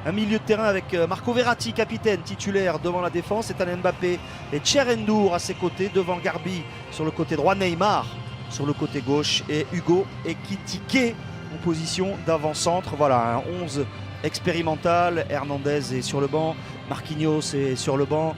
Un milieu de terrain avec Marco Verratti, capitaine titulaire devant la défense, Ethan Mbappé et Tcherendour à ses côtés, devant Garbi sur le côté droit, Neymar sur le côté gauche et Hugo Ekitike en position d'avant-centre. Voilà, un 11 expérimental. Hernandez est sur le banc, Marquinhos est sur le banc.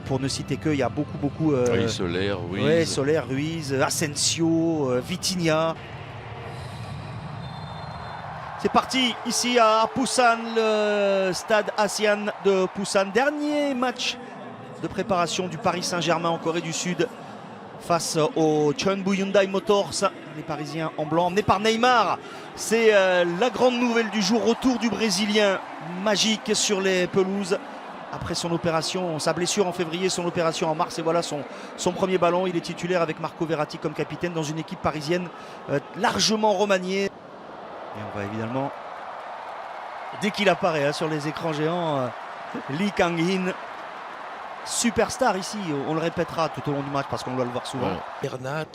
Pour ne citer que, il y a beaucoup. Oui, Soler, Ruiz. Ouais, Soler, Ruiz, Asensio, Vitinha. C'est parti ici à Busan, le stade ASEAN de Busan. Dernier match de préparation du Paris Saint-Germain en Corée du Sud face au Cheonbu Hyundai Motors. Les Parisiens en blanc, emmenés par Neymar. C'est la grande nouvelle du jour. Retour du Brésilien, magique sur les pelouses. Après son opération, sa blessure en février, son opération en mars, et voilà son premier ballon. Il est titulaire avec Marco Verratti comme capitaine dans une équipe parisienne largement remaniée. Et on va évidemment, dès qu'il apparaît sur les écrans géants, Lee Kang-in, superstar ici, on le répétera tout au long du match parce qu'on doit le voir souvent. Ouais. Bernat,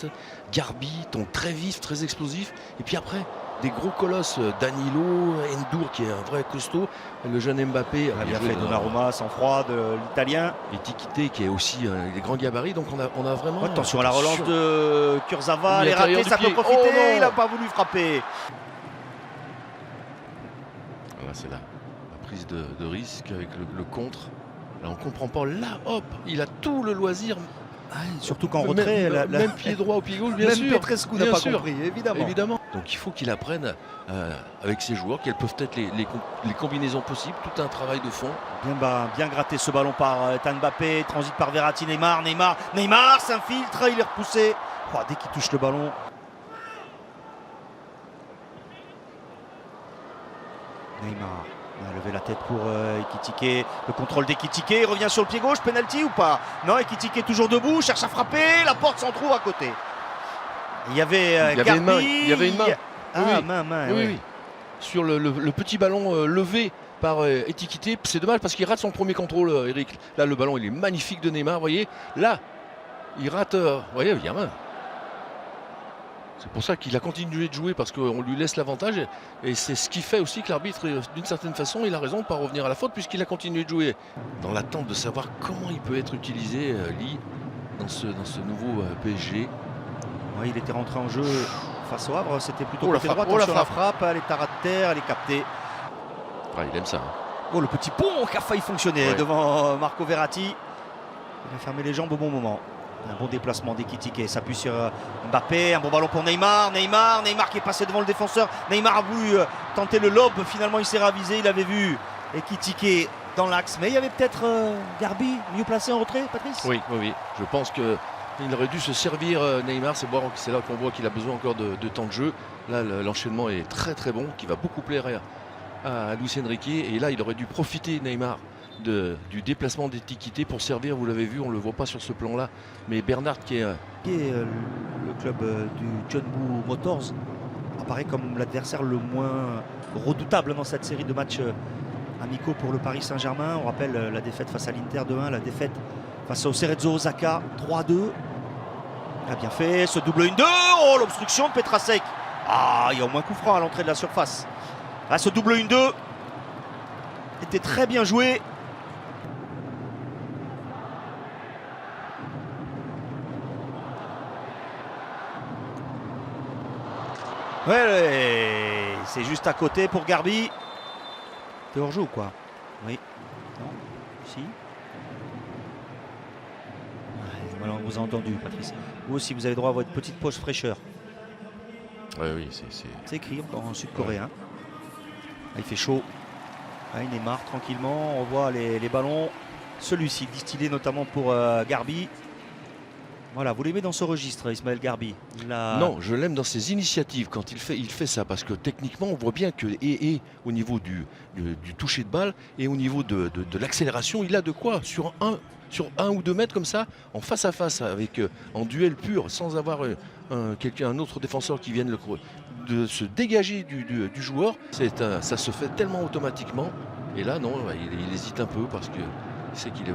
Garbi, donc très vif, très explosif. Et puis après, des gros colosses, Danilo, Endur qui est un vrai costaud, le jeune Mbappé. On a bien fait Donnarumma, sang-froid de l'Italien. Et Tikité qui est aussi des grands gabarits, donc on a vraiment... Attention à la relance de Kurzawa, elle est ratée, ça peut profiter, il n'a pas voulu frapper. Là, c'est la prise de risque avec le contre. Là, on comprend pas. Là, hop, il a tout le loisir. Ah, surtout qu'en retrait, même pied droit au pied gauche, bien sûr. Même Petrescu n'a pas compris, évidemment. Donc il faut qu'il apprenne avec ses joueurs quelles peuvent être les combinaisons possibles. Tout un travail de fond. Bien gratté ce ballon par Ethan Mbappé. Transit par Verratti, Neymar s'infiltre, il est repoussé. Oh, dès qu'il touche le ballon. Neymar a levé la tête pour Ekitike. Le contrôle d'Ekitike, il revient sur le pied gauche. Penalty ou pas? Non, Ekitike est toujours debout, cherche à frapper. La porte s'en trouve à côté. Il y avait Garbi. Il y avait une main. Ah, oui. main. Oui, ouais. oui. Sur le petit ballon levé par Ekitike. C'est dommage parce qu'il rate son premier contrôle, Eric. Là, le ballon, il est magnifique de Neymar. Vous voyez, là, il rate. Vous voyez, il y a main. C'est pour ça qu'il a continué de jouer parce qu'on lui laisse l'avantage et c'est ce qui fait aussi que l'arbitre, d'une certaine façon, il a raison de ne pas revenir à la faute puisqu'il a continué de jouer. Dans l'attente de savoir comment il peut être utilisé, Lee, dans ce nouveau PSG. Ouais, il était rentré en jeu face au Havre, c'était plutôt la côté droit. Attention, la frappe, elle est à ras de terre, elle est captée. Ah, il aime ça. Oh, le petit pont qui a failli fonctionner devant Marco Verratti. Il a fermé les jambes au bon moment. Un bon déplacement d'Ekitike, s'appuie sur Mbappé, un bon ballon pour Neymar qui est passé devant le défenseur. Neymar a voulu tenter le lob, finalement il s'est ravisé, il avait vu Ekitike dans l'axe. Mais il y avait peut-être Garbi mieux placé en retrait, Patrice? Oui. Je pense qu'il aurait dû se servir Neymar, c'est là qu'on voit qu'il a besoin encore de temps de jeu. Là l'enchaînement est très bon, qui va beaucoup plaire à Luis Enrique. Et là il aurait dû profiter Neymar du déplacement d'Ekitike pour servir, vous l'avez vu, on ne le voit pas sur ce plan là, mais Bernat qui est le club du Cheonbu Motors apparaît comme l'adversaire le moins redoutable dans cette série de matchs amicaux pour le Paris Saint-Germain. On rappelle la défaite face à l'Inter 2-1, la défaite face au Cerezo Osaka 3-2. Il a bien fait ce double 1-2. Oh, l'obstruction de Petrasek. Ah, il y a au moins coup franc à l'entrée de la surface. Ah, ce double 1-2 était très bien joué. Ouais, c'est juste à côté pour Garbi. T'es hors jeu ou quoi? Oui. Non. Si. Voilà, on vous a entendu, Patrice. Vous aussi, vous avez droit à votre petite pause fraîcheur. Oui, c'est écrit en sud-coréen. Là, il fait chaud. Là, Neymar tranquillement. On voit les ballons. Celui-ci distillé notamment pour Garbi. Voilà, vous l'aimez dans ce registre, Ismaël Garbi? Non, je l'aime dans ses initiatives quand il fait ça, parce que techniquement, on voit bien que et au niveau du toucher de balle et au niveau de l'accélération, il a de quoi sur un ou 2 mètres comme ça, en face à face, en duel pur, sans avoir un autre défenseur qui vienne de se dégager du joueur. Ça se fait tellement automatiquement. Et là, non, il hésite un peu parce qu'il sait qu'il est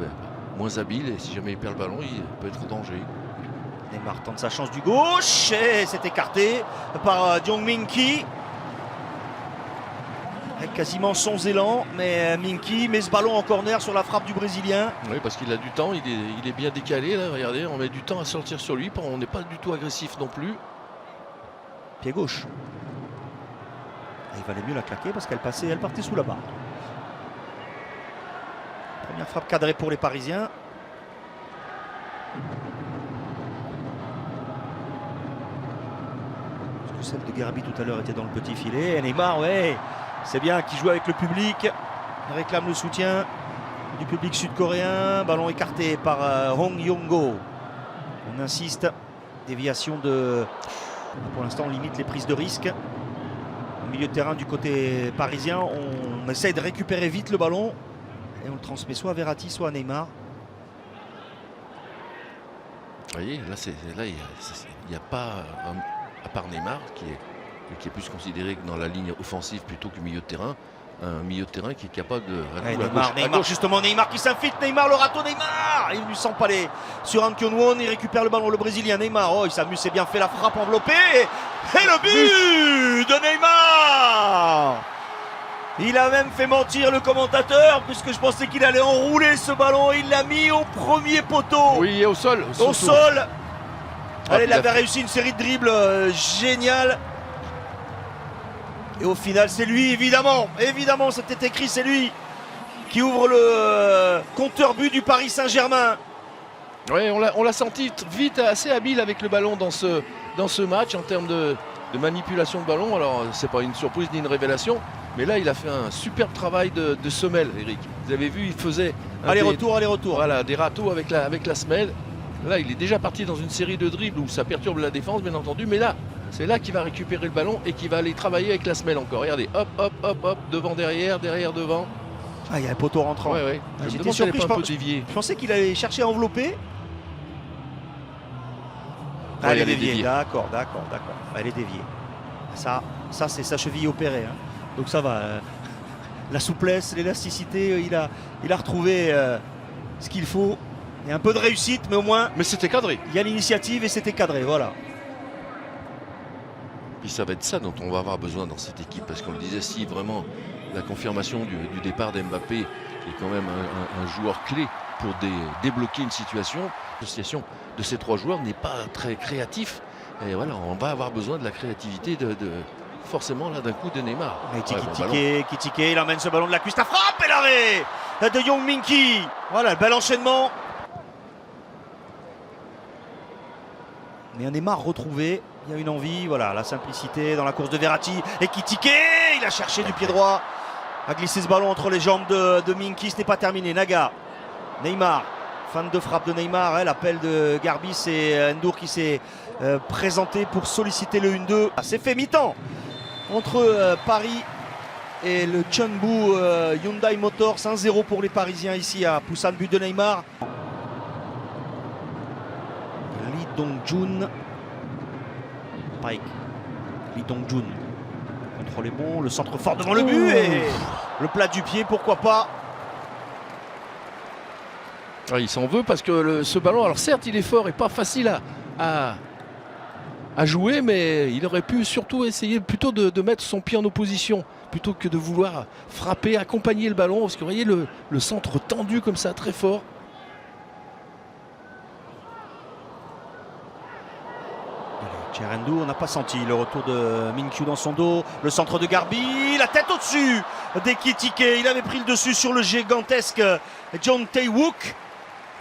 moins habile et si jamais il perd le ballon, il peut être en danger. Neymar tente sa chance du gauche et c'est écarté par Jong Min Ki. avec quasiment sans élan, mais Minky met ce ballon en corner sur la frappe du Brésilien. Oui, parce qu'il a du temps, il est bien décalé là, regardez, on met du temps à sortir sur lui, on n'est pas du tout agressif non plus. Pied gauche. Il valait mieux la claquer parce qu'elle partait sous la barre. Première frappe cadrée pour les Parisiens. Parce que celle de Garbi tout à l'heure était dans le petit filet. Et Neymar, ouais, c'est bien qu'il joue avec le public. Il réclame le soutien du public sud-coréen. Ballon écarté par Hong Yong-go. On insiste. Déviation de... Pour l'instant, on limite les prises de risque. Au milieu de terrain du côté parisien, on essaye de récupérer vite le ballon. Et on le transmet soit à Verratti, soit à Neymar. Vous voyez, là, il n'y a pas, à part Neymar, qui est plus considéré que dans la ligne offensive plutôt que milieu de terrain, un milieu de terrain qui est capable de... Neymar, justement, Neymar qui s'infiltre, Neymar, le râteau, Neymar. Il lui sent pas les... Sur un Kyonwon, il récupère le ballon, le Brésilien, Neymar. Oh, il s'amuse, c'est bien fait, la frappe enveloppée. Et le but de Neymar. Il a même fait mentir le commentateur, puisque je pensais qu'il allait enrouler ce ballon. Il l'a mis au premier poteau. Oui, au sol. Au sol. Allez, il avait réussi une série de dribbles géniale. Et au final, c'est lui, évidemment, c'était écrit, c'est lui qui ouvre le compteur but du Paris Saint-Germain. Oui, on l'a senti vite, assez habile avec le ballon dans ce match en termes de manipulation de ballon. Alors, c'est pas une surprise ni une révélation, mais là, il a fait un superbe travail de semelle, Eric. Vous avez vu, il faisait aller-retour. Voilà, des râteaux avec la semelle. Là, il est déjà parti dans une série de dribbles où ça perturbe la défense, bien entendu, mais là, c'est là qu'il va récupérer le ballon et qu'il va aller travailler avec la semelle encore. Regardez, hop, devant, derrière, devant. Ah, il y a un poteau rentrant. Ouais. J'étais surpris, je pensais qu'il allait chercher à envelopper. Elle est déviée. D'accord. Elle est déviée. Ça c'est sa cheville opérée. Hein. Donc ça va. La souplesse, l'élasticité, il a retrouvé ce qu'il faut. Il y a un peu de réussite, mais au moins. Mais c'était cadré. Il y a l'initiative et c'était cadré, voilà. Puis ça va être ça dont on va avoir besoin dans cette équipe, parce qu'on le disait, si vraiment la confirmation du départ d'Mbappé est quand même un joueur clé pour débloquer une situation, l'association de ces trois joueurs n'est pas très créatif. Et voilà, on va avoir besoin de la créativité forcément là d'un coup de Neymar. Kitike, il emmène ce ballon de la cuisse, la frappe et l'arrêt de Young Minky. Voilà, le bel enchaînement. Mais un Neymar retrouvé, il y a une envie, voilà, la simplicité dans la course de Verratti. Et Kitike, il a cherché du pied droit, a glissé ce ballon entre les jambes de Minky, ce n'est pas terminé. Naga, Neymar, fan de frappe de Neymar, l'appel de Garbis et Ndour qui s'est présenté pour solliciter le 1-2. C'est fait mi-temps entre Paris et le Chunbu Hyundai Motors. 1-0 pour les Parisiens ici à Busan, but de Neymar. Lee Dong-jun. Pike. Lee Dong-jun. Le contrôle est bon, le centre fort devant le but et le plat du pied, pourquoi pas. Ah, il s'en veut parce que ce ballon, alors certes il est fort et pas facile à jouer, mais il aurait pu surtout essayer plutôt de mettre son pied en opposition plutôt que de vouloir frapper, accompagner le ballon, parce que vous voyez le centre tendu comme ça, très fort. Cherendou, on n'a pas senti le retour de Minkyu dans son dos, le centre de Garbi, la tête au-dessus d'Ekitike, il avait pris le dessus sur le gigantesque John Tae-wook.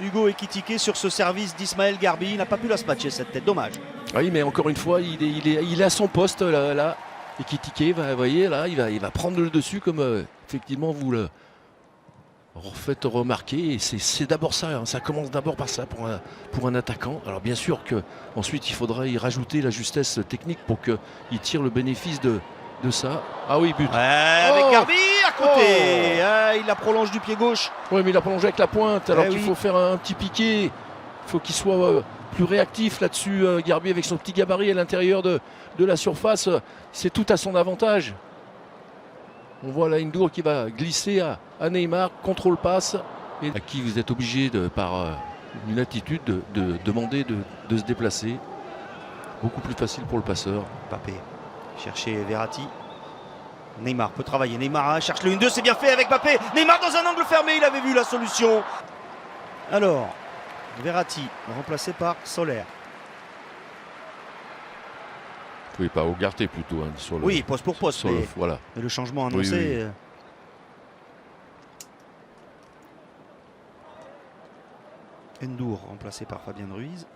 Hugo Ekitike sur ce service d'Ismaël Garbi, il n'a pas pu la matcher cette tête, dommage. Oui, mais encore une fois, il est à son poste là. Ekitike, vous voyez, là, il va prendre le dessus comme effectivement vous le faites remarquer. Et c'est d'abord ça, hein, ça commence d'abord par ça pour un attaquant. Alors bien sûr qu'ensuite il faudra y rajouter la justesse technique pour qu'il tire le bénéfice de ça. Ah oui, but. Avec Garbi à côté. Il la prolonge du pied gauche. Oui, mais il a prolongé avec la pointe, alors qu'il faut faire un petit piqué. Il faut qu'il soit plus réactif là-dessus. Garbi avec son petit gabarit à l'intérieur de la surface, c'est tout à son avantage. On voit là Ndour qui va glisser à Neymar, contrôle passe, et à qui vous êtes obligé par une attitude de demander de se déplacer. Beaucoup plus facile pour le passeur. Mbappé chercher Verratti. Neymar peut travailler. Neymar cherche le 1-2, c'est bien fait avec Mbappé. Neymar dans un angle fermé, il avait vu la solution. Alors, Verratti, remplacé par Soler. Oui, pas Ugarte plutôt. Hein, sur le, oui, poste pour poste. Mais, voilà. mais le changement annoncé. Oui. Ndour remplacé par Fabien Ruiz.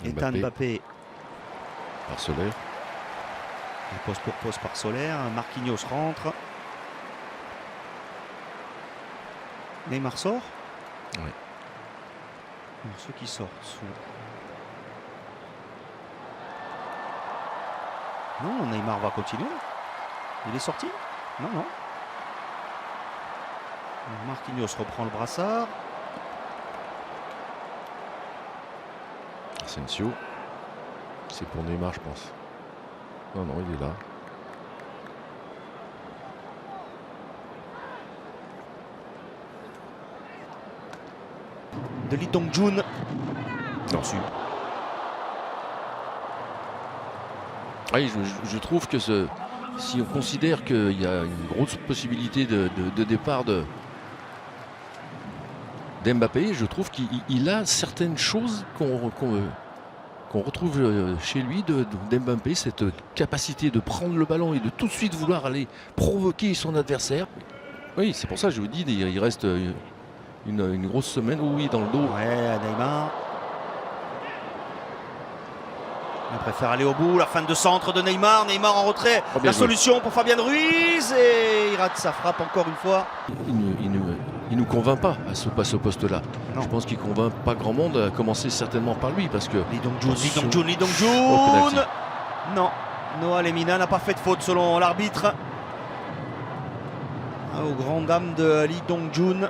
Ethan Mbappé par Soler. Poste pour poste par Soler. Marquinhos rentre. Neymar sort. Oui. Ceux qui sortent sont... Non, Neymar va continuer. Il est sorti? Non, non. Marquinhos reprend le brassard. Asensio. C'est pour Neymar, je pense. Non, non, il est là. De Lee Dong-jun. Non. Oui, je trouve que si on considère qu'il y a une grosse possibilité de départ d'Mbappé, je trouve qu'il a certaines choses qu'on retrouve chez lui d'Mbappé, cette capacité de prendre le ballon et de tout de suite vouloir aller provoquer son adversaire. Oui, c'est pour ça que je vous dis, il reste une grosse semaine, oui, dans le dos. Ouais, Neymar. Il préfère aller au bout, la fin de centre de Neymar. Neymar en retrait, la solution pour Fabien Ruiz et il rate sa frappe encore une fois. Il nous convainc pas à ce poste-là. Je pense qu'il convainc pas grand monde, à commencer certainement par lui parce que... Lee Dong-jun. Non, Noah Lemina n'a pas fait de faute selon l'arbitre. Aux grandes dames de Lee Dong-jun.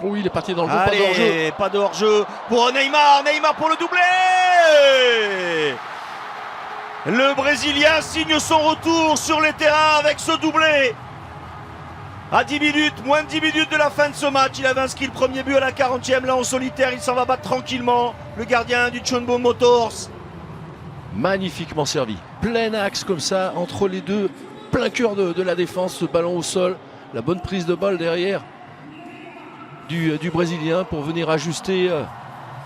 Oui, il est parti dans le jeu, allez, pas de hors-jeu. Pas de hors-jeu pour Neymar. Neymar pour le doublé. Le Brésilien signe son retour sur les terrains avec ce doublé. À 10 minutes, moins de 10 minutes de la fin de ce match, il avait inscrit le premier but à la 40e. Là en solitaire, il s'en va battre tranquillement. Le gardien du Chunbo Motors. Magnifiquement servi. Plein axe comme ça, entre les deux. Plein cœur de la défense, ce ballon au sol. La bonne prise de balle derrière du Brésilien pour venir ajuster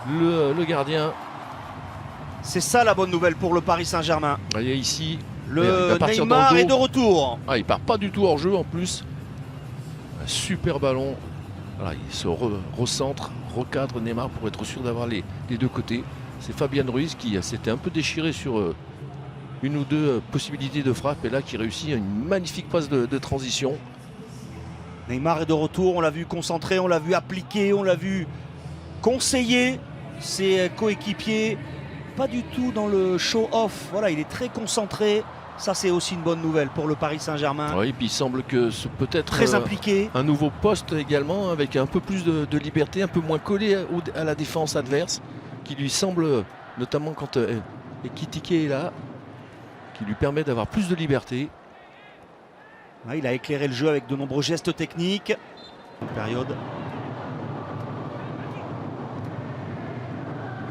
le gardien. C'est ça la bonne nouvelle pour le Paris Saint-Germain. Voyez ici, le Neymar est de retour. Ah, il part pas du tout hors jeu en plus. Un super ballon. Voilà, il se recentre, recadre Neymar pour être sûr d'avoir les deux côtés. C'est Fabien Ruiz qui s'était un peu déchiré sur une ou deux possibilités de frappe et là qui réussit une magnifique passe de transition. Neymar est de retour, on l'a vu concentré, on l'a vu appliquer, on l'a vu conseiller ses coéquipiers. Pas du tout dans le show-off. Voilà, il est très concentré. Ça, c'est aussi une bonne nouvelle pour le Paris Saint-Germain. Oui, puis il semble que ce peut être très impliqué. Un nouveau poste également, avec un peu plus de liberté, un peu moins collé à la défense adverse, qui lui semble, notamment quand Ekitike est là, qui lui permet d'avoir plus de liberté. Il a éclairé le jeu avec de nombreux gestes techniques. Période.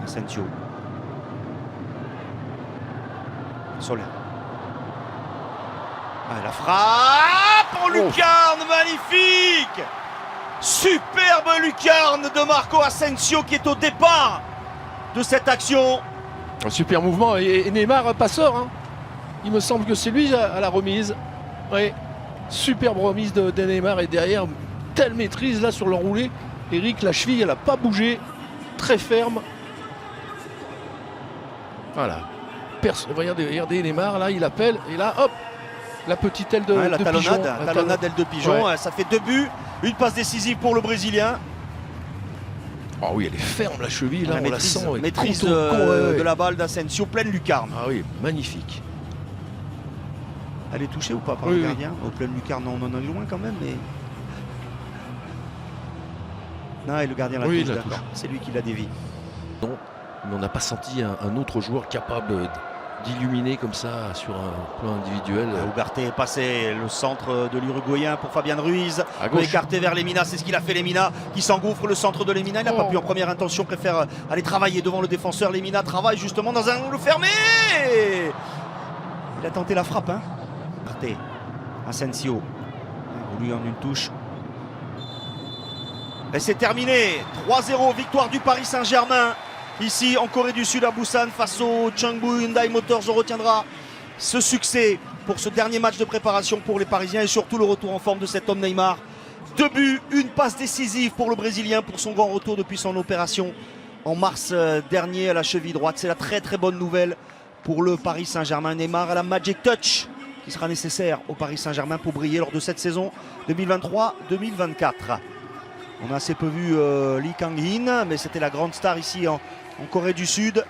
Asensio. Soler. La frappe pour lucarne, magnifique. Superbe lucarne de Marco Asensio qui est au départ de cette action. Un super mouvement et Neymar passeur. Hein. Il me semble que c'est lui à la remise. Oui. Superbe remise de Neymar et derrière, telle maîtrise là sur l'enroulé. Eric, la cheville, elle n'a pas bougé. Très ferme. Voilà. Regardez Neymar, là, il appelle. Et là, hop, la petite aile de pigeon. La talonnade d'aile de pigeon. Ouais. Ça fait 2 buts. Une passe décisive pour le Brésilien. Ah oui, elle est ferme, la cheville. Là, on la sent. Maîtrise de la balle d'Asensio, pleine lucarne. Ah oui, magnifique. Elle est touchée ou pas par le gardien? Au pleine lucarne, on en est loin quand même, mais... Non, et le gardien la touche, d'accord. C'est lui qui la dévie. Non, mais on n'a pas senti un autre joueur capable d'illuminer comme ça sur un plan individuel. Ugarte est passé, le centre de l'Uruguayen pour Fabian Ruiz. À gauche. Écarté vers Lemina, c'est ce qu'il a fait Lemina qui s'engouffre, le centre de Lemina. Il n'a pas pu en première intention, préfère aller travailler devant le défenseur. Lemina travaille justement dans un angle fermé. Il a tenté la frappe. Ugarte, Asensio, lui en une touche. Et c'est terminé. 3-0, victoire du Paris Saint-Germain. Ici en Corée du Sud à Busan face au Chungbu Hyundai Motors. On retiendra ce succès pour ce dernier match de préparation pour les Parisiens et surtout le retour en forme de cet homme Neymar. 2 buts, une passe décisive pour le Brésilien pour son grand retour depuis son opération en mars dernier à la cheville droite. C'est la très très bonne nouvelle pour le Paris Saint-Germain. Neymar à la Magic Touch qui sera nécessaire au Paris Saint-Germain pour briller lors de cette saison 2023-2024. On a assez peu vu Lee Kang-in, mais c'était la grande star ici en Corée du Sud.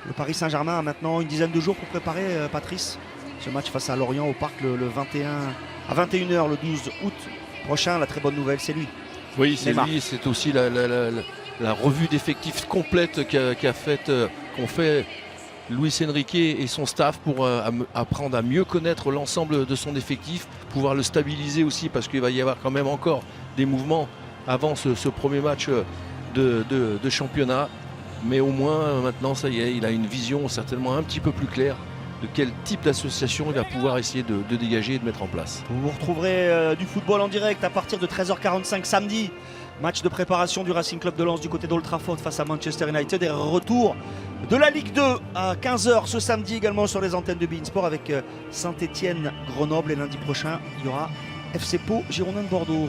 Le Paris Saint-Germain a maintenant une dizaine de jours pour préparer, Patrice, ce match face à Lorient au Parc le 21 à 21h le 12 août prochain. La très bonne nouvelle, c'est lui. Oui, c'est Neymar. lui, c'est aussi la revue d'effectifs complète qu'ont fait Luis Enrique et son staff pour apprendre à mieux connaître l'ensemble de son effectif, pouvoir le stabiliser aussi parce qu'il va y avoir quand même encore des mouvements avant ce premier match de championnat. Mais au moins maintenant ça y est, il a une vision certainement un petit peu plus claire de quel type d'association il va pouvoir essayer de dégager et de mettre en place. Vous retrouverez du football en direct à partir de 13h45 samedi. Match de préparation du Racing Club de Lens du côté d'Old Trafford face à Manchester United et retour de la Ligue 2 à 15h ce samedi également sur les antennes de beIN Sport avec Saint-Etienne Grenoble et lundi prochain il y aura FC Pau Girondins de Bordeaux.